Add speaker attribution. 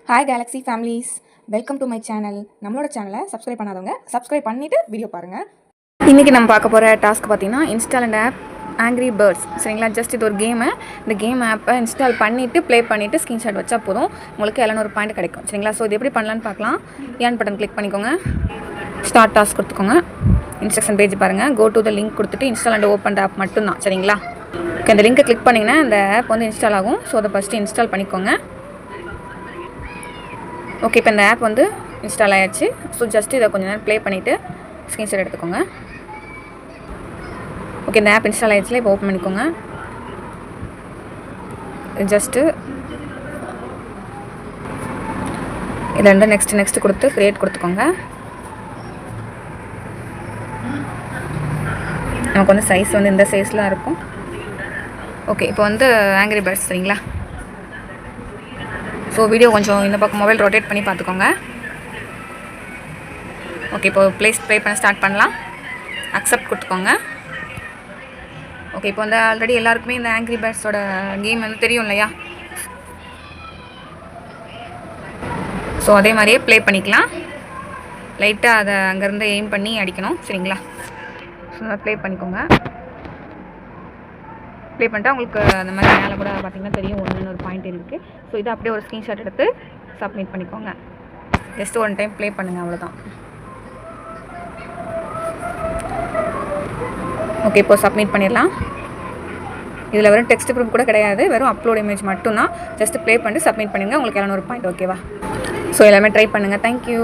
Speaker 1: Hi Galaxy families, welcome to my channel. நம்மளோட சேனலை subscribe பண்ணாதவங்க சப்ஸ்கிரைப் பண்ணிவிட்டு வீடியோ பாருங்கள். இன்றைக்கி நம்ம பார்க்க போகிற டாஸ்க் பார்த்தீங்கன்னா install and app Angry Birds. சரிங்களா, ஜஸ்ட் இது ஒரு கேமு. இந்த கேம் ஆப்பை இன்ஸ்டால் பண்ணிவிட்டு ப்ளே பண்ணிவிட்டு ஸ்க்ரீன்ஷாட் வச்சா போதும், உங்களுக்கு 700 பாயிண்ட் கிடைக்கும். சரிங்களா, ஸோ இது எப்படி பண்ணலான்னு பார்க்கலாம். ஏன் பட்டன் கிளிக் பண்ணிக்கோங்க, ஸ்டார்ட் டாஸ்க் கொடுத்துக்கோங்க, இன்ஸ்ட்ரக்ஷன் பேஜ் பாருங்கள், கோ டு த லிங்க் கொடுத்துட்டு இன்ஸ்டால் அண்ட் ஓப்பன் ஆப் மட்டும்தான். சரிங்களா, ஓகே, அந்த லிங்க்கை கிளிக் பண்ணிங்கன்னா இந்த ஆப் வந்து இன்ஸ்டால் ஆகும். ஸோ அதை ஃபஸ்ட்டு இன்ஸ்டால் பண்ணிக்கோங்க. ஓகே, இப்போ இந்த ஆப் வந்து இன்ஸ்டால் ஆகிடுச்சு. ஸோ ஜஸ்ட்டு இதை கொஞ்சம் நேரம் ப்ளே பண்ணிவிட்டு ஸ்க்ரீன்ஷாட் எடுத்துக்கோங்க. ஓகே, இந்த ஆப் இன்ஸ்டால் ஆகிடுச்சுல, இப்போ ஓப்பன் பண்ணிக்கோங்க. ஜஸ்ட்டு இதில் வந்து நெக்ஸ்ட் கொடுத்து க்ரியேட் கொடுத்துக்கோங்க. நமக்கு வந்து சைஸ் வந்து இந்த சைஸில் இருக்கும். ஓகே, இப்போ வந்து ஆங்க்ரி பேர்ட்ஸ். சரிங்களா, ஸோ வீடியோ கொஞ்சம் இந்த பக்கம் மொபைல் ரொட்டேட் பண்ணி பார்த்துக்கோங்க. ஓகே, இப்போ ப்ளே பண்ண ஸ்டார்ட் பண்ணலாம். அக்செப்ட் கொடுத்துக்கோங்க. ஓகே, இப்போ வந்து ஆல்ரெடி எல்லாருக்குமே இந்த ஆங்க்ரி பேர்ட்ஸோட கேம் வந்து தெரியும் இல்லையா, ஸோ அதே மாதிரியே ப்ளே பண்ணிக்கலாம். லைட்டாக அதை அங்கேருந்து எய்ம் பண்ணி அடிக்கணும். சரிங்களா, ஸோ ப்ளே பண்ணிக்கோங்க. ப்ளே பண்ணிட்டா உங்களுக்கு அந்த மாதிரி மேலே கூட பார்த்திங்கன்னா தெரியும், ஒரு பாயிண்ட் இருக்குது. ஸோ இதை அப்படியே ஒரு ஸ்க்ரீன்ஷாட் எடுத்து சப்மிட் பண்ணிக்கோங்க. ஜஸ்ட் ஒன் டைம் ப்ளே பண்ணுங்கள், அவ்வளோதான். ஓகே, இப்போ சப்மிட் பண்ணிடலாம். இதில் வெறும் டெக்ஸ்ட் ப்ரூஃப் கூட கிடையாது, வெறும் அப்லோட் இமேஜ் மட்டும்தான். ஜஸ்ட் ப்ளே பண்ணிட்டு சப்மிட் பண்ணுங்கள், உங்களுக்கு 700 பாயிண்ட். ஓகேவா, ஸோ எல்லாமே ட்ரை பண்ணுங்கள். தேங்க்யூ.